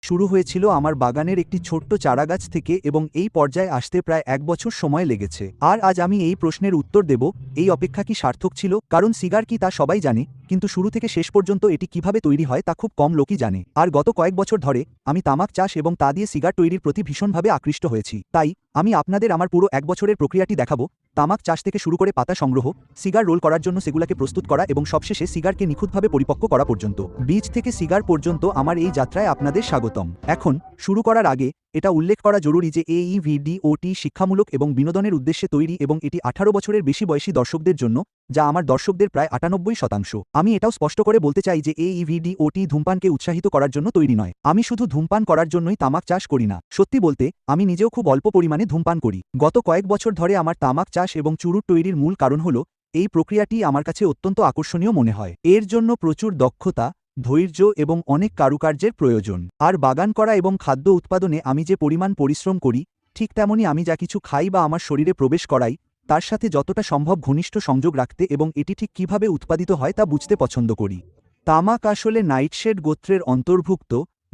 শুরু হয়েছিল আমার বাগানের একটি ছোট্ট চারাগাছ থেকে এবং এই পর্যায়ে আসতে প্রায় 1 বছর সময় লেগেছে। আর আজ আমি এই প্রশ্নের উত্তর দেব, এই অপেক্ষা কি সার্থক ছিল? কারণ সিগার কি তা সবাই জানে, কিন্তু শুরু থেকে শেষ পর্যন্ত এটি কিভাবে তৈরি হয় তা খুব কম লোকই জানে। আর গত কয়েক বছর ধরে আমি তামাক চাষ এবং তা দিয়ে সিগার তৈরির প্রতি ভীষণভাবে আকৃষ্ট হয়েছি। তাই আমি আপনাদের আমার পুরো 1 বছরের প্রক্রিয়াটি দেখাবো, তামাক চাষ থেকে শুরু করে পাতা সংগ্রহ, সিগার রোল করার জন্য সেগুলোকে প্রস্তুত করা এবং সবশেষে সিগারকে নিখুঁতভাবে পরিপক্ক করা পর্যন্ত। বীজ থেকে সিগার পর্যন্ত আমার এই যাত্রায় আপনাদের স্বাগতম। এখন শুরু করার আগে এটা উল্লেখ করা জরুরি যে এই ভিডিওটি শিক্ষামূলক এবং বিনোদনের উদ্দেশ্যে তৈরি এবং এটি 18 বছরের বেশি বয়সী দর্শকদের জন্য, যা আমার দর্শকদের প্রায় 98%। আমি এটাও স্পষ্ট করে বলতে চাই যে এই ভিডিওটি ধূমপানকে উৎসাহিত করার জন্য তৈরি নয়। আমি শুধু ধূমপান করার জন্যই তামাক চাষ করি না। সত্যি বলতে আমি নিজেও খুব অল্প পরিমাণে ধূমপান করি। গত কয়েক বছর ধরে আমার তামাক চাষ এবং চুরুট তৈরির মূল কারণ হল এই প্রক্রিয়াটি আমার কাছে অত্যন্ত আকর্ষণীয় মনে হয়। এর জন্য প্রচুর দক্ষতা, ধৈর্য এবং অনেক কারুকার্যের প্রয়োজন। আর বাগান করা এবং খাদ্য উৎপাদনে আমি যে পরিমাণ পরিশ্রম করি, ঠিক তেমনই আমি যা কিছু খাই বা আমার শরীরে প্রবেশ করাই, তার সাথে যতটা সম্ভব ঘনিষ্ঠ সংযোগ রাখতে এবং এটি ঠিক কিভাবে উৎপাদিত হয় তা বুঝতে পছন্দ করি। তামাক আসলে নাইটশেড গোত্রের অন্তর্ভুক্ত,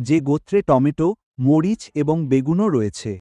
যে গোত্রে টমেটো, মরিচ এবং বেগুনও রয়েছে।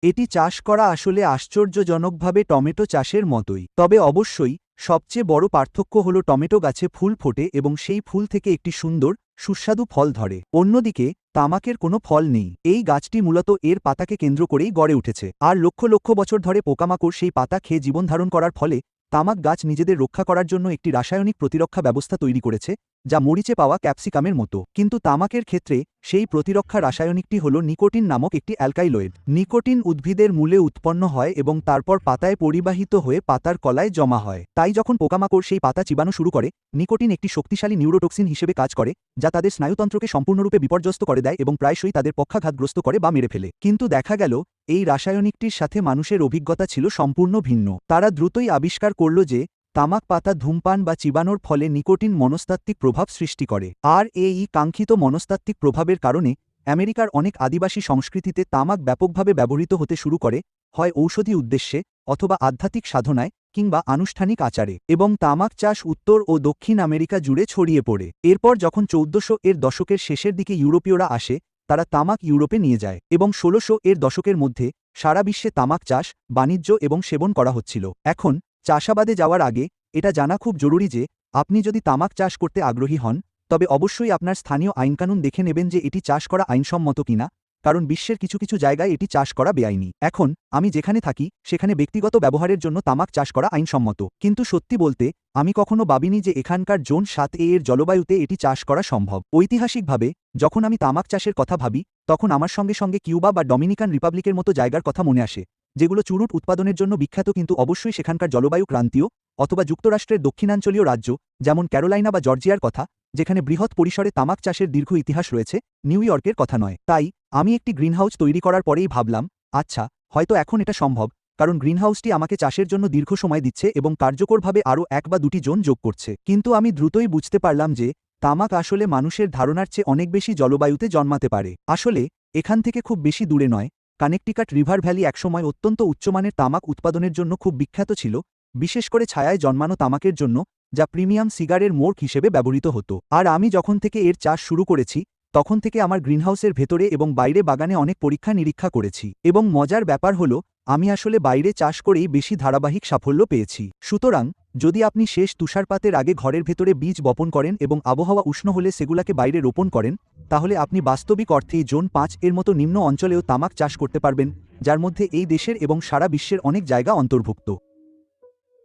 এটি চাষ করা আসলে আশ্চর্যজনকভাবে টমেটো চাষের মতোই। তবে অবশ্যই সবচেয়ে বড় পার্থক্য হল টমেটো গাছে ফুল ফোটে এবং সেই ফুল থেকে একটি সুন্দর, সুস্বাদু ফল ধরে। অন্যদিকে তামাকের কোনো ফল নেই। এই গাছটি মূলত এর পাতাকে কেন্দ্র করেই গড়ে উঠেছে। আর লক্ষ লক্ষ বছর ধরে পোকামাকড় সেই পাতা খেয়ে জীবনধারণ করার ফলে তামাক গাছ নিজেদের রক্ষা করার জন্য একটি রাসায়নিক প্রতিরক্ষা ব্যবস্থা তৈরি করেছে, যা মরিচে পাওয়া ক্যাপসিকামের মতো। কিন্তু তামাকের ক্ষেত্রে সেই প্রতিরক্ষা রাসায়নিকটি হল নিকোটিন নামক একটি অ্যালকাইলয়েড। নিকোটিন উদ্ভিদের মূলে উৎপন্ন হয় এবং তারপর পাতায় পরিবাহিত হয়ে পাতার কলায় জমা হয়। তাই যখন পোকামাকড় সেই পাতা চিবানো শুরু করে, নিকোটিন একটি শক্তিশালী নিউরোটক্সিন হিসেবে কাজ করে, যা তাদের স্নায়ুতন্ত্রকে সম্পূর্ণরূপে বিপর্যস্ত করে দেয় এবং প্রায়শই তাদের পক্ষাঘাতগ্রস্ত করে বা মেরে ফেলে। কিন্তু দেখা গেল এই রাসায়নিকটির সাথে মানুষের অভিজ্ঞতা ছিল সম্পূর্ণ ভিন্ন। তারা দ্রুতই আবিষ্কার করল যে তামাক পাতা ধূমপান বা চিবানোর ফলে নিকোটিন মনস্তাত্ত্বিক প্রভাব সৃষ্টি করে। আর এই কাঙ্ক্ষিত মনস্তাত্ত্বিক প্রভাবের কারণে আমেরিকার অনেক আদিবাসী সংস্কৃতিতে তামাক ব্যাপকভাবে ব্যবহৃত হতে শুরু করে, হয় ঔষধি উদ্দেশ্যে, অথবা আধ্যাত্মিক সাধনায়, কিংবা আনুষ্ঠানিক আচারে। এবং তামাক চাষ উত্তর ও দক্ষিণ আমেরিকা জুড়ে ছড়িয়ে পড়ে। এরপর যখন 1400 এর দশকের শেষের দিকে ইউরোপীয়রা আসে, তারা তামাক ইউরোপে নিয়ে যায় এবং 1600 এর দশকের মধ্যে সারা বিশ্বে তামাক চাষ, বাণিজ্য এবং সেবন করা হচ্ছিল। এখন চাষাবাদে যাওয়ার আগে এটা জানা খুব জরুরি যে আপনি যদি তামাক চাষ করতে আগ্রহী হন, তবে অবশ্যই আপনার স্থানীয় আইনকানুন দেখে নেবেন যে এটি চাষ করা আইনসম্মত কিনা, কারণ বিশ্বের কিছু কিছু জায়গায় এটি চাষ করা বেআইনি। এখন আমি যেখানে থাকি সেখানে ব্যক্তিগত ব্যবহারের জন্য তামাক চাষ করা আইনসম্মত, কিন্তু সত্যি বলতে আমি কখনো ভাবিনি যে এখানকার জোন 7A এর জলবায়ুতে এটি চাষ করা সম্ভব। ঐতিহাসিকভাবে যখন আমি তামাক চাষের কথা ভাবি, তখন আমার সঙ্গে সঙ্গে কিউবা বা ডমিনিকান রিপাবলিকের মতো জায়গার কথা মনে আসে, যেগুলো চুরুট উৎপাদনের জন্য বিখ্যাত, কিন্তু অবশ্যই সেখানকার জলবায়ু ক্রান্তীয়, অথবা যুক্তরাষ্ট্রের দক্ষিণাঞ্চলীয় রাজ্য যেমন ক্যারোলাইনা বা জর্জিয়ার কথা, যেখানে বৃহৎ পরিসরে তামাক চাষের দীর্ঘ ইতিহাস রয়েছে, নিউ ইয়র্কের কথা নয়। তাই আমি একটি গ্রিনহাউস তৈরি করার পরেই ভাবলাম, আচ্ছা, হয়তো এখন এটা সম্ভব, কারণ গ্রিনহাউসটি আমাকে চাষের জন্য দীর্ঘ সময় দিচ্ছে এবং কার্যকরভাবে আরও 1 বা 2টি জোন যোগ করছে। কিন্তু আমি দ্রুতই বুঝতে পারলাম যে তামাক আসলে মানুষের ধারণার চেয়ে অনেক বেশি জলবায়ুতে জন্মাতে পারে। আসলে এখান থেকে খুব বেশি দূরে নয়, কানেকটিকাট রিভার ভ্যালি একসময় অত্যন্ত উচ্চমানের তামাক উৎপাদনের জন্য খুব বিখ্যাত ছিল, বিশেষ করে ছায়ায় জন্মানো তামাকের জন্য, যা প্রিমিয়াম সিগারের মোড়ক হিসেবে ব্যবহৃত হতো। আর আমি যখন থেকে এর চাষ শুরু করেছি, তখন থেকে আমার গ্রিনহাউসের ভেতরে এবং বাইরে বাগানে অনেক পরীক্ষা নিরীক্ষা করেছি। এবং মজার ব্যাপার হলো, আমি আসলে বাইরে চাষ করেই বেশি ধারাবাহিক সাফল্য পেয়েছি। সুতরাং যদি আপনি শেষ তুষারপাতের আগে ঘরের ভেতরে বীজ বপন করেন এবং আবহাওয়া উষ্ণ হলে সেগুলাকে বাইরে রোপণ করেন, তাহলে আপনি বাস্তবিক অর্থেই জোন 5 এর মতো নিম্ন অঞ্চলেও তামাক চাষ করতে পারবেন, যার মধ্যে এই দেশের এবং সারা বিশ্বের অনেক জায়গা অন্তর্ভুক্ত।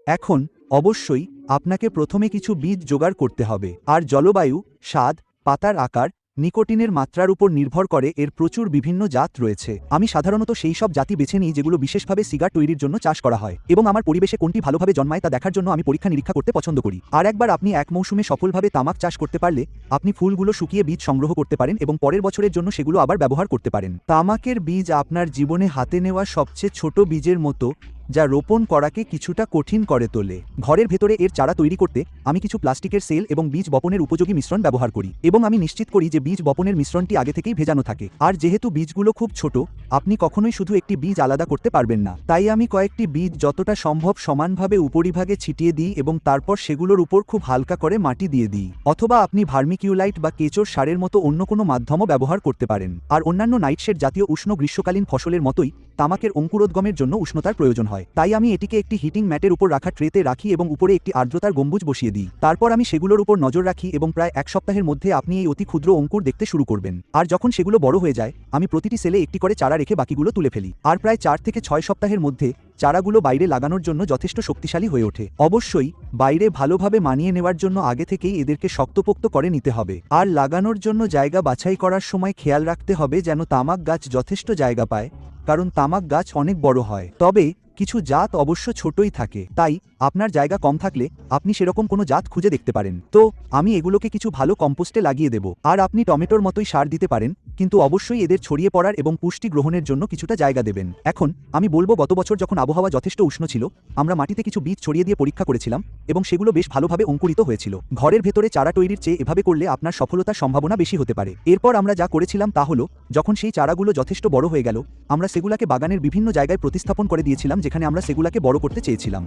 এখন অবশ্যই আপনাকে প্রথমে কিছু বীজ জোগাড় করতে হবে। আর জলবায়ু, স্বাদ, পাতার আকার, নিকোটিনের মাত্রার উপর নির্ভর করে এর প্রচুর বিভিন্ন জাত রয়েছে। আমি সাধারণত সেই সব জাতি বেছে নিই যেগুলো বিশেষভাবে সিগার তৈরির জন্য চাষ করা হয়, এবং আমার পরিবেশে কোনটি ভালোভাবে জন্মায় তা দেখার জন্য আমি পরীক্ষা নিরীক্ষা করতে পছন্দ করি। আর একবার আপনি এক মৌসুমে সফলভাবে তামাক চাষ করতে পারলে, আপনি ফুলগুলো শুকিয়ে বীজ সংগ্রহ করতে পারেন এবং পরের বছরের জন্য সেগুলো আবার ব্যবহার করতে পারেন। তামাকের বীজ আপনার জীবনে হাতে নেওয়া সবচেয়ে ছোট বীজের মতো, যা রোপণ করাকে কিছুটা কঠিন করে তোলে। ঘরের ভেতরে এর চারা তৈরি করতে আমি কিছু প্লাস্টিকের সেল এবং বীজ বপনের উপযোগী মিশ্রণ ব্যবহার করি এবং আমি নিশ্চিত করি যে বীজ বপনের মিশ্রণটি আগে থেকেই ভেজানো থাকে। আর যেহেতু বীজগুলো খুব ছোট, আপনি কখনোই শুধু একটি বীজ আলাদা করতে পারবেন না, তাই আমি কয়েকটি বীজ যতটা সম্ভব সমানভাবে উপরিভাগে ছিটিয়ে দিই এবং তারপর সেগুলোর উপর খুব হালকা করে মাটি দিয়ে দিই। অথবা আপনি ভার্মিকিউলাইট বা কেঁচোর সারের মতো অন্য কোনো মাধ্যমও ব্যবহার করতে পারেন। আর অন্যান্য নাইটশেড জাতীয় উষ্ণ গ্রীষ্মকালীন ফসলের মতোই তামাকের অঙ্কুরোদ্গমের জন্য উষ্ণতার প্রয়োজন হয়, তাই আমি এটিকে একটি হিটিং ম্যাটের উপর রাখা ট্রেতে রাখি এবং উপরে একটি আর্দ্রতার গম্বুজ বসিয়ে দিই। তারপর আমি সেগুলোর উপর নজর রাখি এবং প্রায় 1 সপ্তাহের মধ্যে আপনি এই অতি ক্ষুদ্র অঙ্কুর দেখতে শুরু করবেন। আর যখন সেগুলো বড় হয়ে যায়, আমি প্রতিটি সেলে একটি করে চারা রেখে বাকিগুলো তুলে ফেলি। আর প্রায় 4 থেকে 6 সপ্তাহের মধ্যে চারাগুলো বাইরে লাগানোর জন্য যথেষ্ট শক্তিশালী হয়ে ওঠে। অবশ্যই বাইরে ভালোভাবে মানিয়ে নেওয়ার জন্য আগে থেকেই এদেরকে শক্তপোক্ত করে নিতে হবে। আর লাগানোর জন্য জায়গা বাছাই করার সময় খেয়াল রাখতে হবে যেন তামাক গাছ যথেষ্ট জায়গা পায়, কারণ তামাক গাছ অনেক বড় হয়। তবে কিছু জাত অবশ্য ছোটই থাকে, তাই আপনার জায়গা কম থাকলে আপনি সেরকম কোনো জাত খুঁজে দেখতে পারেন। তো আমি এগুলোকে কিছু ভালো কম্পোস্টে লাগিয়ে দেব। আর আপনি টমেটোর মতোই সার দিতে পারেন, কিন্তু অবশ্যই এদের ছড়িয়ে পড়ার এবং পুষ্টি গ্রহণের জন্য কিছুটা জায়গা দেবেন। এখন আমি বলবো, গত বছর যখন আবহাওয়া যথেষ্ট উষ্ণ ছিল, আমরা মাটিতে কিছু বীজ ছড়িয়ে দিয়ে পরীক্ষা করেছিলাম এবং সেগুলো বেশ ভালোভাবে অঙ্কুরিত হয়েছিল। ঘরের ভেতরে চারা তৈরির চেয়ে এভাবে করলে আপনার সফলতার সম্ভাবনা বেশি হতে পারে। এরপর আমরা যা করেছিলাম তা হলো, যখন সেই চারাগুলো যথেষ্ট বড় হয়ে গেল, আমরা সেগুলাকে বাগানের বিভিন্ন জায়গায় প্রতিস্থাপন করে দিয়েছিলাম যেখানে আমরা সেগুলাকে বড় করতে চেয়েছিলাম।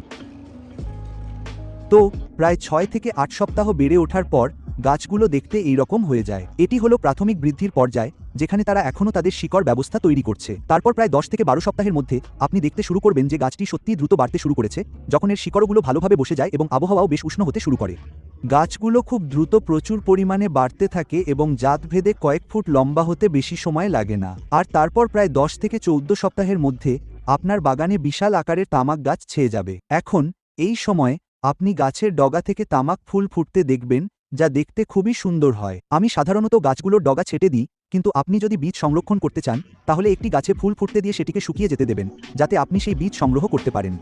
তো প্রায় 6 থেকে 8 সপ্তাহ বেড়ে ওঠার পর গাছগুলো দেখতে এই রকম হয়ে যায়। এটি হলো প্রাথমিক বৃদ্ধির পর্যায়, যেখানে তারা এখনও তাদের শিকড় ব্যবস্থা তৈরি করছে। তারপর প্রায় 10 থেকে 12 সপ্তাহের মধ্যে আপনি দেখতে শুরু করবেন যে গাছটি সত্যিই দ্রুত বাড়তে শুরু করেছে, যখন এর শিকড়গুলো ভালোভাবে বসে যায় এবং আবহাওয়াও বেশ উষ্ণ হতে শুরু করে। গাছগুলো খুব দ্রুত প্রচুর পরিমাণে বাড়তে থাকে এবং জাতভেদে কয়েক ফুট লম্বা হতে বেশি সময় লাগে না। আর তারপর প্রায় 10 থেকে 14 সপ্তাহের মধ্যে আপনার বাগানে বিশাল আকারের তামাক গাছ ছেয়ে যাবে। এখন এই সময় আপনি গাছের ডগা থেকে তামাক ফুল ফুটতে দেখবেন, যা দেখতে খুবই সুন্দর হয়। আমি সাধারণত গাছগুলোর ডগা ছেটে দিই, কিন্তু আপনি যদি বীজ সংরক্ষণ করতে চান তাহলে একটি গাছে ফুল ফুটতে দিয়ে সেটিকে শুকিয়ে যেতে দেবেন, যাতে আপনি সেই বীজ সংগ্রহ করতে পারেন।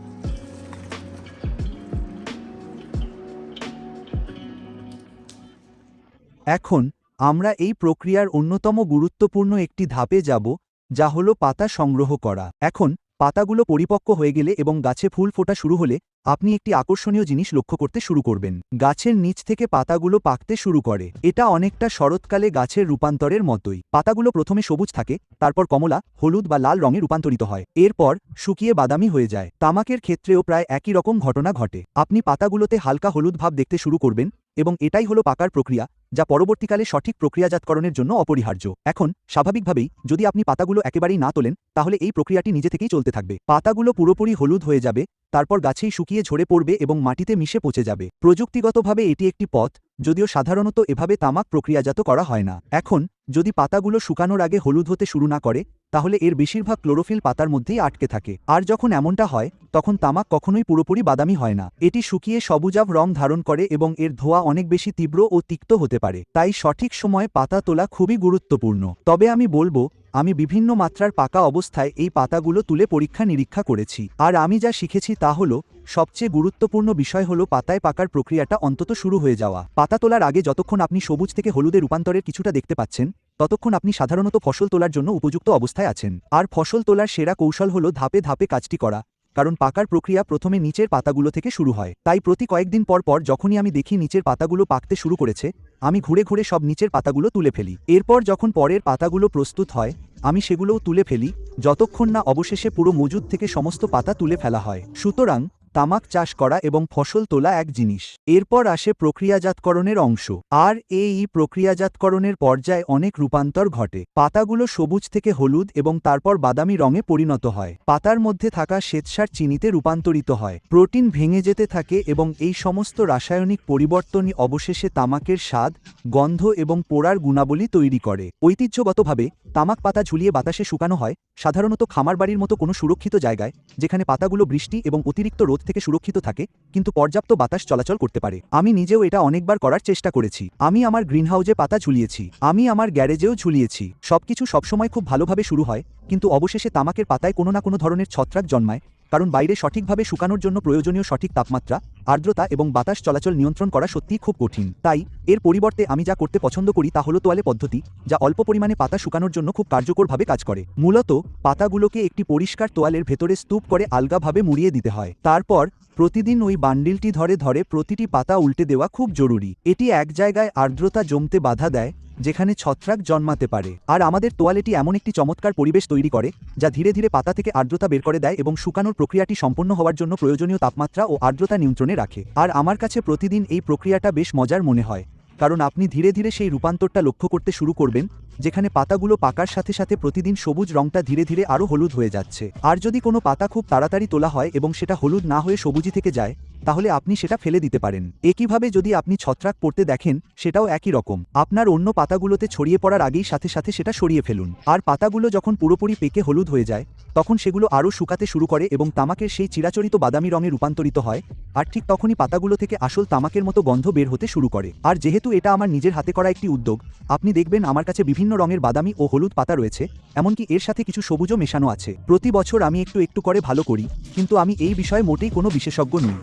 এখন আমরা এই প্রক্রিয়ার অন্যতম গুরুত্বপূর্ণ একটি ধাপে যাব, যা হলো পাতা সংগ্রহ করা। এখন পাতাগুলো পরিপক্ক হয়ে গেলে এবং গাছে ফুল ফোটা শুরু হলে আপনি একটি আকর্ষণীয় জিনিস লক্ষ্য করতে শুরু করবেন। গাছের নিচ থেকে পাতাগুলো পাকতে শুরু করে। এটা অনেকটা শরৎকালে গাছের রূপান্তরের মতোই। পাতাগুলো প্রথমে সবুজ থাকে, তারপর কমলা, হলুদ বা লাল রঙে রূপান্তরিত হয়, এরপর শুকিয়ে বাদামি হয়ে যায়। তামাকের ক্ষেত্রেও প্রায় একই রকম ঘটনা ঘটে। আপনি পাতাগুলোতে হালকা হলুদ ভাব দেখতে শুরু করবেন এবং এটাই হলো পাকার প্রক্রিয়া, যা পরবর্তীকালে সঠিক প্রক্রিয়াজাতকরণের জন্য অপরিহার্য। এখন স্বাভাবিকভাবেই যদি আপনি পাতাগুলো একেবারেই না তোলেন, তাহলে এই প্রক্রিয়াটি নিজে থেকেই চলতে থাকবে। পাতাগুলো পুরোপুরি হলুদ হয়ে যাবে, তারপর গাছেই শুকিয়ে ঝরে পড়বে এবং মাটিতে মিশে পচে যাবে। প্রযুক্তিগতভাবে এটি একটি পথ, যদিও সাধারণত এভাবে তামাক প্রক্রিয়াজাত করা হয় না। এখন যদি পাতাগুলো শুকানোর আগে হলুদ হতে শুরু না করে, তাহলে এর বেশিরভাগ ক্লোরোফিল পাতার মধ্যেই আটকে থাকে। আর যখন এমনটা হয়, তখন তামাক কখনোই পুরোপুরি বাদামি হয় না। এটি শুকিয়ে সবুজাভ রং ধারণ করে এবং এর ধোঁয়া অনেক বেশি তীব্র ও তিক্ত হতে পারে। তাই সঠিক সময়ে পাতা তোলা খুবই গুরুত্বপূর্ণ। তবে আমি বলবো, আমি বিভিন্ন মাত্রার পাকা অবস্থায় এই পাতাগুলো তুলে পরীক্ষা নিরীক্ষা করেছি। আর আমি যা শিখেছি তা হলো, সবচেয়ে গুরুত্বপূর্ণ বিষয় হলো পাতায় পাকার প্রক্রিয়াটা অন্তত শুরু হয়ে যাওয়া। পাতা তোলার আগে যতক্ষণ আপনি সবুজ থেকে হলুদে রূপান্তরের কিছুটা দেখতে পাচ্ছেন, ততক্ষণ আপনি সাধারণত ফসল তোলার জন্য উপযুক্ত অবস্থায় আছেন। আর ফসল তোলার সেরা কৌশল হলো ধাপে ধাপে কাজটি করা, কারণ পাকার প্রক্রিয়া প্রথমে নিচের পাতাগুলো থেকে শুরু হয়। তাই প্রতি কয়েকদিন পর পর যখনই আমি দেখি নিচের পাতাগুলো পাকতে শুরু করেছে, আমি ঘুরে ঘুরে সব নিচের পাতাগুলো তুলে ফেলি। এরপর যখন পরের পাতাগুলো প্রস্তুত হয়, আমি সেগুলোও তুলে ফেলি, যতক্ষণ না অবশেষে পুরো মজুদ থেকে সমস্ত পাতা তুলে ফেলা হয়। সুতরাং তামাক চাষ করা এবং ফসল তোলা এক জিনিস। এরপর আসে প্রক্রিয়াজাতকরণের অংশ। আর এই প্রক্রিয়াজাতকরণের পর্যায়ে অনেক রূপান্তর ঘটে। পাতাগুলো সবুজ থেকে হলুদ এবং তারপর বাদামি রঙে পরিণত হয়। পাতার মধ্যে থাকা শ্বেতসার চিনিতে রূপান্তরিত হয়। প্রোটিন ভেঙে যেতে থাকে এবং এই সমস্ত রাসায়নিক পরিবর্তনই অবশেষে তামাকের স্বাদ, গন্ধ এবং পোড়ার গুণাবলী তৈরি করে। ঐতিহ্যগতভাবে তামাক পাতা ঝুলিয়ে বাতাসে শুকানো হয়, সাধারণত খামার বাড়ির মতো কোনো সুরক্ষিত জায়গায়, যেখানে পাতাগুলো বৃষ্টি এবং অতিরিক্ত রোদ থেকে সুরক্ষিত থাকে, কিন্তু পর্যাপ্ত বাতাস চলাচল করতে পারে। আমি নিজেও এটা অনেকবার করার চেষ্টা করেছি। আমি আমার গ্রিনহাউসে পাতা ঝুলিয়েছি, আমি আমার গ্যারেজেও ঝুলিয়েছি। সবকিছু সবসময় খুব ভালোভাবে শুরু হয়, কিন্তু অবশেষে তামাকের পাতায় কোনো না কোনো ধরনের ছত্রাক জন্মায়, কারণ বাইরে সঠিকভাবে শুকানোর জন্য প্রয়োজনীয় সঠিক তাপমাত্রা আর্দ্রতা এবং বাতাস চলাচল নিয়ন্ত্রণ করা সত্যিই খুব কঠিন। তাই এর পরিবর্তে আমি যা করতে পছন্দ করি তা হলো তোয়ালে পদ্ধতি, যা অল্প পরিমাণে পাতা শুকানোর জন্য খুব কার্যকরভাবে কাজ করে। মূলত পাতাগুলোকে একটি পরিষ্কার তোয়ালের ভেতরে স্তূপ করে আলগাভাবে মুড়িয়ে দিতে হয়। তারপর প্রতিদিন ওই বান্ডিলটি ধরে ধরে প্রতিটি পাতা উল্টে দেওয়া খুব জরুরি। এটি এক জায়গায় আর্দ্রতা জমতে বাধা দেয় যেখানে ছত্রাক জন্মাতে পারে। আর আমাদের তোয়ালেটি এমন একটি চমৎকার পরিবেশ তৈরি করে যা ধীরে ধীরে পাতা থেকে আর্দ্রতা বের করে দেয় এবং শুকানোর প্রক্রিয়াটি সম্পন্ন হওয়ার জন্য প্রয়োজনীয় তাপমাত্রা ও আর্দ্রতা নিয়ন্ত্রণে রাখে। আর আমার কাছে প্রতিদিন এই প্রক্রিয়াটা বেশ মজার মনে হয়, কারণ আপনি ধীরে ধীরে সেই রূপান্তরটা লক্ষ্য করতে শুরু করবেন, যেখানে পাতাগুলো পাকার সাথে সাথে প্রতিদিন সবুজ রংটা ধীরে ধীরে আরও হলুদ হয়ে যাচ্ছে। আর যদি কোনো পাতা খুব তাড়াতাড়ি তোলা হয় এবং সেটা হলুদ না হয়ে সবুজি থেকে যায়, তাহলে আপনি সেটা ফেলে দিতে পারেন। একইভাবে যদি আপনি ছত্রাক পড়তে দেখেন, সেটাও একই রকম। আপনার অন্য পাতাগুলোতে ছড়িয়ে পড়ার আগেই সাথে সাথে সেটা সরিয়ে ফেলুন। আর পাতাগুলো যখন পুরোপুরি পেকে হলুদ হয়ে যায়, তখন সেগুলো আরও শুকাতে শুরু করে এবং তামাকের সেই চিরাচরিত বাদামি রঙে রূপান্তরিত হয়। আর ঠিক তখনই পাতাগুলো থেকে আসল তামাকের মতো গন্ধ বের হতে শুরু করে। আর যেহেতু এটা আমার নিজের হাতে করা একটি উদ্যোগ, আপনি দেখবেন আমার কাছে বিভিন্ন রঙের বাদামি ও হলুদ পাতা রয়েছে, এমনকি এর সাথে কিছু সবুজও মেশানো আছে। প্রতি বছর আমি একটু একটু করে ভালো করি, কিন্তু আমি এই বিষয়ে মোটেই কোনো বিশেষজ্ঞ নই।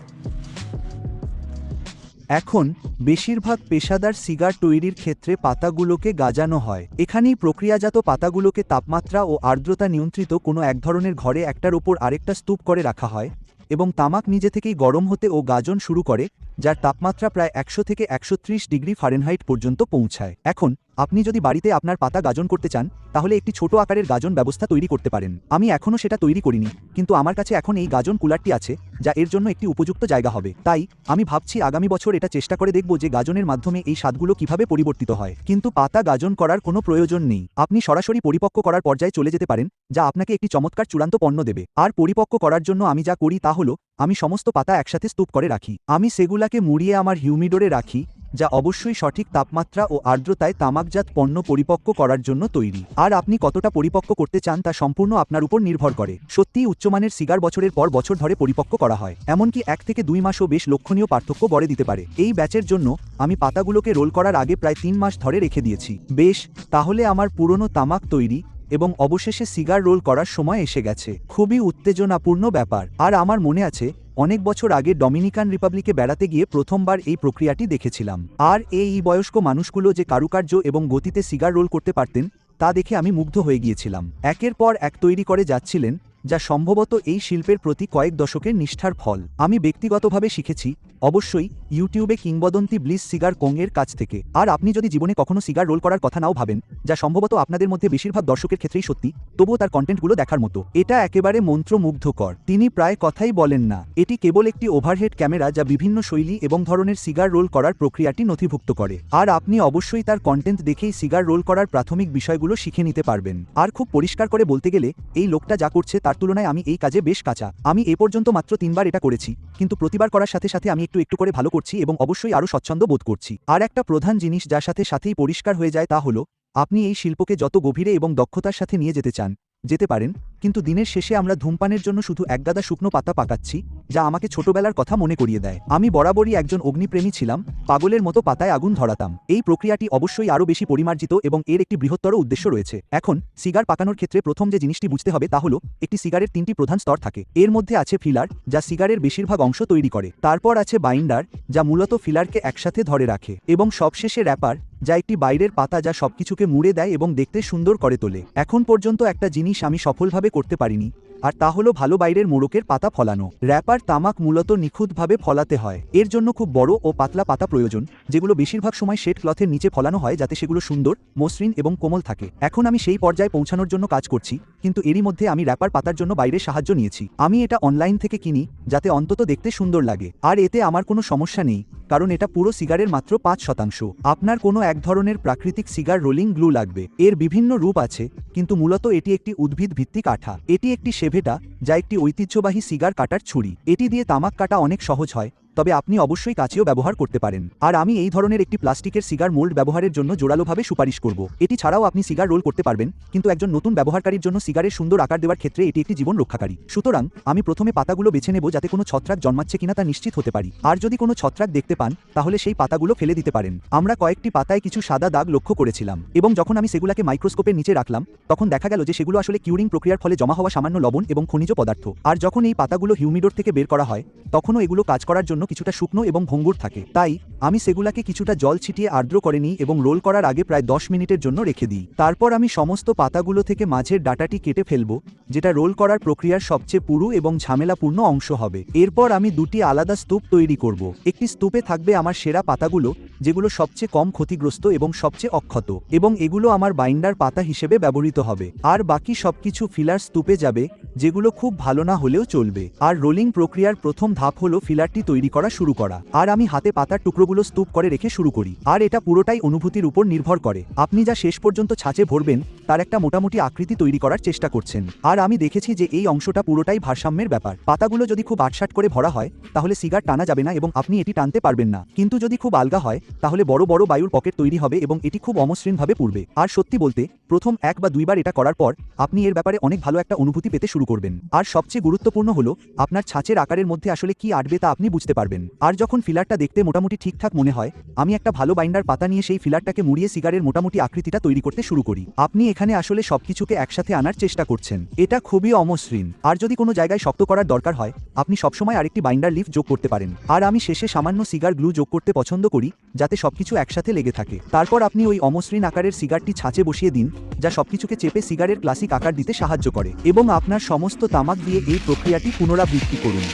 এখন বেশিরভাগ পেশাদার সিগার তৈরির ক্ষেত্রে পাতাগুলোকে গাজানো হয়। এখানেই প্রক্রিয়াজাত পাতাগুলোকে তাপমাত্রা ও আর্দ্রতা নিয়ন্ত্রিত কোনো এক ধরনের ঘরে একটার ওপর আরেকটা স্তূপ করে রাখা হয় এবং তামাক নিজে থেকেই গরম হতে ও গাজন শুরু করে, যার তাপমাত্রা প্রায় 100 থেকে 130 ডিগ্রি ফারেনহাইট পর্যন্ত পৌঁছায়। এখন আপনি যদি বাড়িতে আপনার পাতা গাজন করতে চান, তাহলে একটি ছোট আকারের গাজন ব্যবস্থা তৈরি করতে পারেন। আমি এখনও সেটা তৈরি করিনি, কিন্তু আমার কাছে এখন এই গাজন কুলারটি আছে, যা এর জন্য একটি উপযুক্ত জায়গা হবে। তাই আমি ভাবছি আগামী বছর এটা চেষ্টা করে দেখব যে গাজনের মাধ্যমে এই স্বাদগুলো কিভাবে পরিবর্তিত হয়। কিন্তু পাতা গাজন করার কোনো প্রয়োজন নেই। আপনি সরাসরি পরিপক্ক করার পর্যায়ে চলে যেতে পারেন, যা আপনাকে একটি চমৎকার চূড়ান্ত পণ্য দেবে। আর পরিপক্ক করার জন্য আমি যা করি তা হলো, আমি সমস্ত পাতা একসাথে স্তূপ করে রাখি। আমি সেগুলাকে মুড়িয়ে আমার হিউমিডোরে রাখি, যা অবশ্যই সঠিক তাপমাত্রা ও আর্দ্রতায় তামাকজাত পণ্য পরিপক্ক করার জন্য তৈরি। আর আপনি কতটা পরিপক্ক করতে চান তা সম্পূর্ণ আপনার উপর নির্ভর করে। সত্যিই উচ্চমানের সিগার বছরের পর বছর ধরে পরিপক্ক করা হয়, এমনকি 1 থেকে 2 মাসও বেশ লক্ষণীয় পার্থক্য গড়ে দিতে পারে। এই ব্যাচের জন্য আমি পাতাগুলোকে রোল করার আগে প্রায় 3 মাস ধরে রেখে দিয়েছি। বেশ, তাহলে আমার পুরনো তামাক তৈরি এবং অবশেষে সিগার রোল করার সময় এসে গেছে। খুবই উত্তেজনাপূর্ণ ব্যাপার। আর আমার মনে আছে অনেক বছর আগে ডমিনিকান রিপাবলিকে বেড়াতে গিয়ে প্রথমবার এই প্রক্রিয়াটি দেখেছিলাম। আর এই বয়স্ক মানুষগুলো যে কারুকার্য এবং গতিতে সিগার রোল করতে পারতেন, তা দেখে আমি মুগ্ধ হয়ে গিয়েছিলাম। একের পর এক তৈরি করে যাচ্ছিলেন, যা সম্ভবত এই শিল্পের প্রতি কয়েক দশকের নিষ্ঠার ফল। আমি ব্যক্তিগতভাবে শিখেছি, অবশ্যই ইউটিউবে কিংবদন্তি ব্লিস সিগার কোংয়ের কাছ থেকে। আর আপনি যদি জীবনে কখনো সিগার রোল করার কথা নাও ভাবেন, যা সম্ভবত আপনাদের মধ্যে বেশিরভাগ দর্শকের ক্ষেত্রেই সত্যি, তবুও তার কন্টেন্টগুলো দেখার মতো। এটা একেবারে মন্ত্রমুগ্ধকর। তিনি প্রায় কথাই বলেন না। এটি কেবল একটি ওভারহেড ক্যামেরা যা বিভিন্ন শৈলী এবং ধরনের সিগার রোল করার প্রক্রিয়াটি নথিভুক্ত করে। আর আপনি অবশ্যই তার কন্টেন্ট দেখেই সিগার রোল করার প্রাথমিক বিষয়গুলো শিখে নিতে পারবেন। আর খুব পরিষ্কার করে বলতে গেলে, এই লোকটা যা করছে তার তুলনায় আমি এই কাজে বেশ কাঁচা। আমি এ পর্যন্ত মাত্র 3 বার এটা করেছি, কিন্তু প্রতিবার করার সাথে সাথে আমি একটু একটু করে ভালো করছি এবং অবশ্যই আরও স্বচ্ছন্দ বোধ করছি। আর একটা প্রধান জিনিস যার সাথে সাথেই পরিষ্কার হয়ে যায় তা হলো, আপনি এই শিল্পকে যত গভীরে এবং দক্ষতার সাথে নিয়ে যেতে চান, যেতে পারেন, কিন্তু দিনের শেষে আমরা ধূমপানের জন্য শুধু একগাদা শুকনো পাতা পাকাচ্ছি, যা আমাকে ছোটবেলার কথা মনে করিয়ে দেয়। আমি বরাবরই একজন অগ্নিপ্রেমী ছিলাম, পাগলের মতো পাতায় আগুন ধরাতাম। এই প্রক্রিয়াটি অবশ্যই আরও বেশি পরিমার্জিত এবং এর একটি বৃহত্তর উদ্দেশ্য রয়েছে। এখন সিগার পাকানোর ক্ষেত্রে প্রথম যে জিনিসটি বুঝতে হবে তা হলো, একটি সিগারের 3টি প্রধান স্তর থাকে। এর মধ্যে আছে ফিলার, যা সিগারের বেশিরভাগ অংশ তৈরি করে। তারপর আছে বাইন্ডার, যা মূলত ফিলারকে একসাথে ধরে রাখে। এবং সবশেষে র্যাপার, যা একটি বাইরের পাতা যা সবকিছুকে মুড়ে দেয় এবং দেখতে সুন্দর করে তোলে। এখন পর্যন্ত একটা জিনিস আমি সফলভাবে করতে পারিনি, আর তা হলো ভালো বাইরের মোড়কের পাতা ফলানো। র্যাপার তামাক মূলত নিখুঁতভাবে ফলাতে হয়। এর জন্য খুব বড় ও পাতলা পাতা প্রয়োজন, যেগুলো বেশিরভাগ সময় শেড ক্লথের নিচে ফলানো হয় যাতে সেগুলো সুন্দর, মসৃণ এবং কোমল থাকে। এখন আমি সেই পর্যায়ে পৌঁছানোর জন্য কাজ করছি, কিন্তু এরই মধ্যে আমি র্যাপার পাতার জন্য বাইরের সাহায্য নিয়েছি। আমি এটা অনলাইন থেকে কিনি, যাতে অন্তত দেখতে সুন্দর লাগে। আর এতে আমার কোনো সমস্যা নেই, কারণ এটা পুরো সিগারের মাত্র 5%। আপনার কোনো এক ধরনের প্রাকৃতিক সিগার রোলিং গ্লু লাগবে। এর বিভিন্ন রূপ আছে, কিন্তু মূলত এটি একটি উদ্ভিদ ভিত্তিক আঠা। এটি একটি সেভেটা, যা একটি ঐতিহ্যবাহী সিগার কাটার ছুরি। এটি দিয়ে তামাক কাটা অনেক সহজ হয়, তবে আপনি অবশ্যই কাঁচিও ব্যবহার করতে পারেন। আর আমি এই ধরনের একটি প্লাস্টিকের সিগার মোল্ড ব্যবহারের জন্য জোরালোভাবে সুপারিশ করব। এটি ছাড়াও আপনি সিগার রোল করতে পারবেন, কিন্তু একজন নতুন ব্যবহারকারীর জন্য সিগারের সুন্দর আকার দেওয়ার ক্ষেত্রে এটি একটি জীবন রক্ষাকারী। সুতরাং আমি প্রথমে পাতাগুলো বেছে নেব যাতে কোনো ছত্রাক জন্মাচ্ছে কিনা তা নিশ্চিত হতে পারি। আর যদি কোনো ছত্রাক দেখতে পান, তাহলে সেই পাতাগুলো ফেলে দিতে পারেন। আমরা কয়েকটি পাতায় কিছু সাদা দাগ লক্ষ্য করেছিলাম, এবং যখন আমি সেগুলোকে মাইক্রোস্কোপের নিচে রাখলাম, তখন দেখা গেল যে সেগুলো আসলে কিউরিং প্রক্রিয়ার ফলে জমা হওয়া সামান্য লবণ এবং খনিজ পদার্থ। আর যখন এই পাতাগুলো হিউমিডোর থেকে বের করা হয়, তখনও এগুলো কাজ করার জন্য জন্য কিছুটা শুকনো এবং ভঙ্গুর থাকে, তাই আমি সেগুলাকে কিছুটা জল ছিটিয়ে আর্দ্র করে নিই এবং রোল করার আগে প্রায় 10 মিনিটের জন্য রেখে দিই। তারপর আমি সমস্ত পাতাগুলো থেকে মাঝের ডাটাটি কেটে ফেলব, যেটা রোল করার প্রক্রিয়ার সবচেয়ে পুরু এবং ঝামেলাপূর্ণ অংশ হবে। এরপর আমি দুটি আলাদা স্তূপ তৈরি করব। একটি স্তূপে থাকবে আমার সেরা পাতাগুলো, যেগুলো সবচেয়ে কম ক্ষতিগ্রস্ত এবং সবচেয়ে অক্ষত, এবং এগুলো আমার বাইন্ডার পাতা হিসেবে ব্যবহৃত হবে। আর বাকি সবকিছু ফিলার স্তূপে যাবে, যেগুলো খুব ভালো না হলেও চলবে। আর রোলিং প্রক্রিয়ার প্রথম ধাপ হলো ফিলারটি তৈরি করা শুরু করা। আর আমি হাতে পাতার টুকরোগুলো স্তূপ করে রেখে শুরু করি। আর এটা পুরোটাই অনুভূতির উপর নির্ভর করে। আপনি যা শেষ পর্যন্ত ছাঁচে ভরবেন তার একটা মোটামুটি আকৃতি তৈরি করার চেষ্টা করছেন। আর আমি দেখেছি যে এই অংশটা পুরোটাই ভারসাম্যের ব্যাপার। পাতাগুলো যদি খুব আটসাট করে ভরা হয় তাহলে সিগার টানা যাবে না এবং আপনি এটি টানতে পারবেন না, কিন্তু যদি খুব আলগা হয় তাহলে বড় বড় বায়ুর পকেট তৈরি হবে এবং এটি খুব অমসৃণভাবে পুড়বে। আর সত্যি বলতে প্রথম 1 বা 2 বার এটা করার পর আপনি এর ব্যাপারে অনেক ভালো একটা অনুভূতি পেতে শুরু করবেন। আর সবচেয়ে গুরুত্বপূর্ণ হলো আপনার ছাঁচের আকারের মধ্যে আসলে কি আটবে তা আপনি বুঝতে পারবেন। আর যখন ফিলারটা দেখতে মোটামুটি ঠিকঠাক মনে হয়, আমি একটা ভালো বাইন্ডার পাতা নিয়ে সেই ফিলারটাকে মুড়িয়ে সিগারের মোটামুটি আকৃতিটা তৈরি করতে শুরু করি। আপনি এখানে আসলে সবকিছুকে একসাথে আনার চেষ্টা করছেন। এটা খুবই অমসৃণ। আর যদি কোনো জায়গায় শক্ত করার দরকার হয় আপনি সবসময় আরেকটি বাইন্ডার লিফ যোগ করতে পারেন। আর আমি শেষে সামান্য সিগার গ্লু যোগ করতে পছন্দ করি, যাতে সবকিছু একসাথে লেগে থাকে। তারপর আপনি ওই অমসৃণ আকারের সিগারটি ছাঁচে বসিয়ে দিন, যা সবকিছুকে চেপে সিগারের ক্লাসিক আকার দিতে সাহায্য করে, এবং আপনার সমস্ত তামাক দিয়ে এই প্রক্রিয়াটি পুনরাবৃত্তি করুন।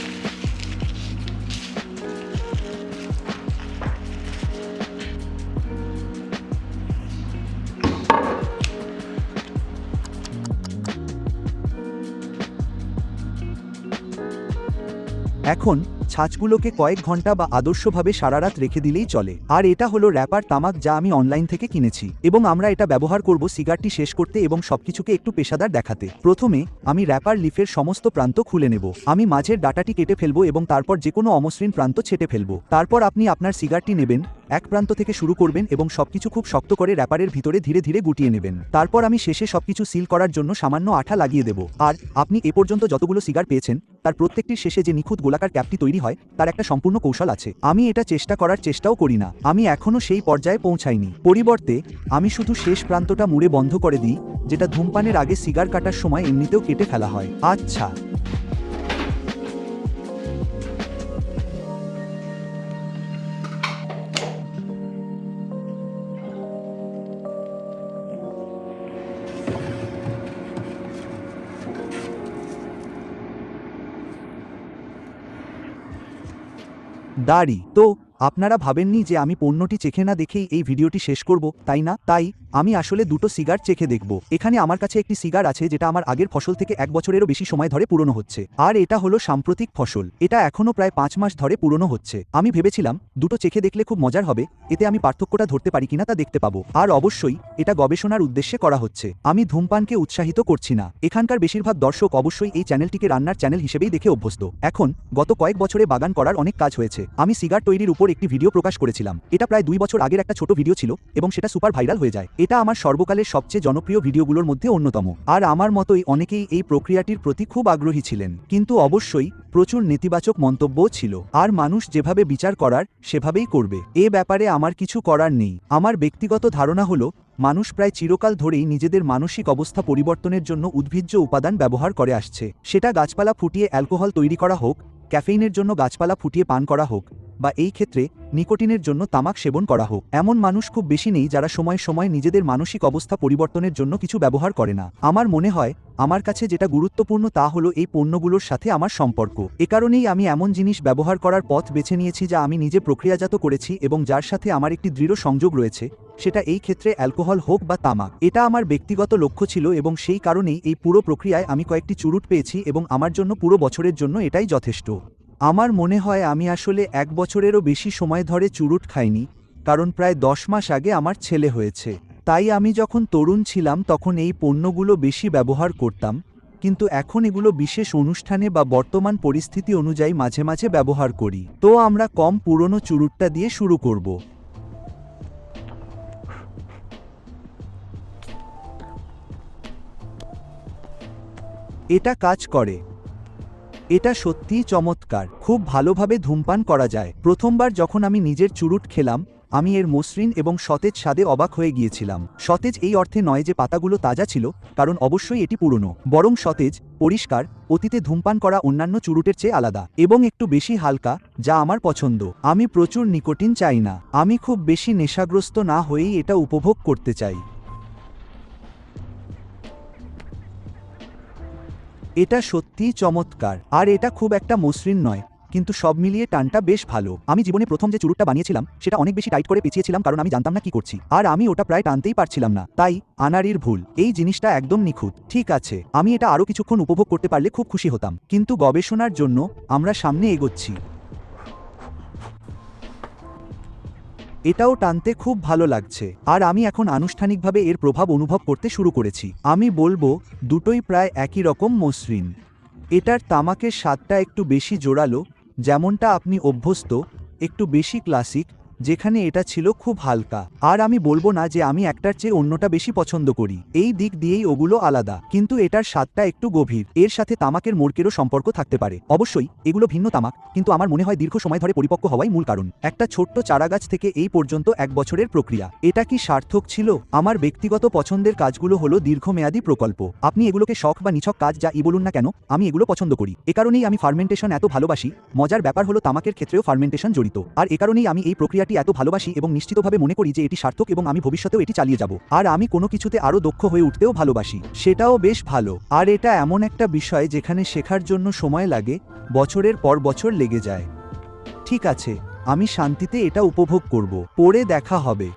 এখন ছাঁচগুলোকে কয়েক ঘন্টা বা আদর্শভাবে সারা রাত রেখে দিলেই চলে। আর এটা হলো র্যাপার তামাক, যা আমি অনলাইন থেকে কিনেছি, এবং আমরা এটা ব্যবহার করব সিগারটি শেষ করতে এবং সবকিছুকে একটু পেশাদার দেখাতে। প্রথমে আমি র্যাপার লিফের সমস্ত প্রান্ত খুলে নেব। আমি মাঝের ডাটাটি কেটে ফেলবো এবং তারপর যে কোনো অমসৃণ প্রান্ত ছেটে ফেলবো। তারপর আপনি আপনার সিগারটি নেবেন, এক প্রান্ত থেকে শুরু করবেন এবং সবকিছু খুব শক্ত করে র্যাপারের ভিতরে ধীরে ধীরে গুটিয়ে নেবেন। তারপর আমি শেষে সবকিছু সিল করার জন্য সামান্য আঠা লাগিয়ে দেব। আর আপনি এ পর্যন্ত যতগুলো সিগার পেয়েছেন তার প্রত্যেকটির শেষে যে নিখুঁত গোলাকার ক্যাপটি তৈরি হয় তার একটা সম্পূর্ণ কৌশল আছে। আমি এটা চেষ্টা করার চেষ্টাও করি না। আমি এখনো সেই পর্যায়ে পৌঁছাইনি। পরিবর্তে আমি শুধু শেষ প্রান্তটা মুড়ে বন্ধ করে দিই, যেটা ধূমপানের আগে সিগার কাটার সময় এমনিতেও কেটে ফেলা হয়। আচ্ছা, দাড়ি তো আপনারা ভাবেননি যে আমি পণ্যটি চেখে না দেখেই এই ভিডিওটি শেষ করব, তাই না? তাই আমি আসলে দুটো সিগার চেখে দেখব। এখানে আমার কাছে একটি সিগার আছে যেটা আমার আগের ফসল থেকে 1 বছরেরও বেশি সময় ধরে পুরনো হচ্ছে, আর এটা হলো সাম্প্রতিক ফসল। এটা এখনো প্রায় 5 মাস ধরে পুরনো হচ্ছে। আমি ভেবেছিলাম দুটো চেখে দেখলে খুব মজার হবে, এতে আমি পার্থক্যটা ধরতে পারি কিনা তা দেখতে পাবো। আর অবশ্যই এটা গবেষণার উদ্দেশ্যে করা হচ্ছে। আমি ধূমপানকে উৎসাহিত করছি না। এখানকার বেশিরভাগ দর্শক অবশ্যই এই চ্যানেলটিকে রান্নার চ্যানেল হিসেবেই দেখে অভ্যস্ত। এখন গত কয়েক বছরে বাগান করার অনেক কাজ হয়েছে। আমি সিগার তৈরির উপর একটি ভিডিও প্রকাশ করেছিলাম। এটা প্রায় 2 বছর আগের একটা ছোট ভিডিও ছিল এবং সেটা সুপার ভাইরাল হয়ে যায়। এটা আমার সর্বকালের সবচেয়ে জনপ্রিয় ভিডিওগুলোর মধ্যে অন্যতম। আর আমার মতোই অনেকেই এই প্রক্রিয়াটির প্রতি খুব আগ্রহী ছিলেন। কিন্তু অবশ্যই প্রচুর নেতিবাচক মন্তব্যও ছিল। আর মানুষ যেভাবে বিচার করার সেভাবেই করবে। এ ব্যাপারে আমার কিছু করার নেই। আমার ব্যক্তিগত ধারণা হলো মানুষ প্রায় চিরকাল ধরেই নিজেদের মানসিক অবস্থা পরিবর্তনের জন্য উদ্ভিজ্জ উপাদান ব্যবহার করে আসছে। সেটা গাছপালা ফুটিয়ে অ্যালকোহল তৈরি করা হোক, ক্যাফেইনের জন্য গাছপালা ফুটিয়ে পান করা হোক, বা এই ক্ষেত্রে নিকোটিনের জন্য তামাক সেবন করা হোক। এমন মানুষ খুব বেশি নেই যারা সময় সময় নিজেদের মানসিক অবস্থা পরিবর্তনের জন্য কিছু ব্যবহার করে না। আমার মনে হয় আমার কাছে যেটা গুরুত্বপূর্ণ তা হলো এই পণ্যগুলোর সাথে আমার সম্পর্ক। এ কারণেই আমি এমন জিনিস ব্যবহার করার পথ বেছে নিয়েছি যা আমি নিজে প্রক্রিয়াজাত করেছি এবং যার সাথে আমার একটি দৃঢ় সংযোগ রয়েছে, সেটা এই ক্ষেত্রে অ্যালকোহল হোক বা তামাক। এটা আমার ব্যক্তিগত লক্ষ্য ছিল এবং সেই কারণেই এই পুরো প্রক্রিয়ায় আমি কয়েকটি চুরুট পেয়েছি এবং আমার জন্য পুরো বছরের জন্য এটাই যথেষ্ট। আমার মনে হয় আমি আসলে 1 বছরেরও বেশি সময় ধরে চুরুট খাইনি, কারণ প্রায় 10 মাস আগে আমার ছেলে হয়েছে। তাই আমি যখন তরুণ ছিলাম তখন এই পণ্যগুলো বেশি ব্যবহার করতাম, কিন্তু এখন এগুলো বিশেষ অনুষ্ঠানে বা বর্তমান পরিস্থিতি অনুযায়ী মাঝে মাঝে ব্যবহার করি। তো আমরা কম পুরনো চুরুটটা দিয়ে শুরু করব। এটা কাজ করে। এটা সত্যিই চমৎকার। খুব ভালোভাবে ধূমপান করা যায়। প্রথমবার যখন আমি নিজের চুরুট খেলাম আমি এর মসৃণ এবং সতেজ স্বাদে অবাক হয়ে গিয়েছিলাম। সতেজ এই অর্থে নয় যে পাতাগুলো তাজা ছিল, কারণ অবশ্যই এটি পুরনো, বরং সতেজ, পরিষ্কার, অতীতে ধূমপান করা অন্যান্য চুরুটের চেয়ে আলাদা এবং একটু বেশি হালকা, যা আমার পছন্দ। আমি প্রচুর নিকোটিন চাই না, আমি খুব বেশি নেশাগ্রস্ত না হয়েই এটা উপভোগ করতে চাই। এটা সত্যিই চমৎকার, আর এটা খুব একটা মসৃণ নয়, কিন্তু সব মিলিয়ে টানটা বেশ ভালো। আমি জীবনে প্রথম যে চুরুটটা বানিয়েছিলাম সেটা অনেক বেশি টাইট করে পেঁচিয়েছিলাম, কারণ আমি জানতাম না কি করছি, আর আমি ওটা প্রায় টানতেই পারছিলাম না। তাই আনাড়ির ভুল, এই জিনিসটা একদম নিখুঁত। ঠিক আছে, আমি এটা আরও কিছুক্ষণ উপভোগ করতে পারলে খুব খুশি হতাম, কিন্তু গবেষণার জন্য আমরা সামনে এগোচ্ছি। এটাও টানতে খুব ভালো লাগছে, আর আমি এখন আনুষ্ঠানিকভাবে এর প্রভাব অনুভব করতে শুরু করেছি। আমি বলবো দুটোই প্রায় একই রকম মসৃণ। এটার তামাকের স্বাদটা একটু বেশি জোরালো, যেমনটা আপনি অভ্যস্ত, একটু বেশি ক্লাসিক, যেখানে এটা ছিল খুব হালকা। আর আমি বলবো না যে আমি একটার চেয়ে অন্যটা বেশি পছন্দ করি, এই দিক দিয়েই ওগুলো আলাদা, কিন্তু এটার স্বাদটা একটু গভীর। এর সাথে তামাকের মোড়কেরও সম্পর্ক থাকতে পারে। অবশ্যই এগুলো ভিন্ন তামাক, কিন্তু আমার মনে হয় দীর্ঘ সময় ধরে পরিপক্ক হওয়াই মূল কারণ। একটা ছোট্ট চারাগাছ থেকে এই পর্যন্ত 1 বছরের প্রক্রিয়া, এটা কি সার্থক ছিল? আমার ব্যক্তিগত পছন্দের কাজগুলো হলো দীর্ঘমেয়াদী প্রকল্প। আপনি এগুলোকে শখ বা নিছক কাজ যাই বলুন না কেন, আমি এগুলো পছন্দ করি। এ কারণেই আমি ফার্মেন্টেশন এত ভালোবাসি। মজার ব্যাপার হলো তামাকের ক্ষেত্রেও ফার্মেন্টেশন জড়িত, আর এ কারণেই আমি এই প্রক্রিয়াটি এত ভালোবাসি এবং নিশ্চিতভাবে মনে করি যে এটি সার্থক এবং আমি ভবিষ্যতেও এটি চালিয়ে যাব। আর আমি কোনো কিছুতে আরও দক্ষ হয়ে উঠতেও ভালোবাসি, সেটাও বেশ ভালো। আর এটা এমন একটা বিষয় যেখানে শেখার জন্য সময় লাগে, বছরের পর বছর লেগে যায়। ঠিক আছে, আমি শান্তিতে এটা উপভোগ করব, পরে দেখা হবে।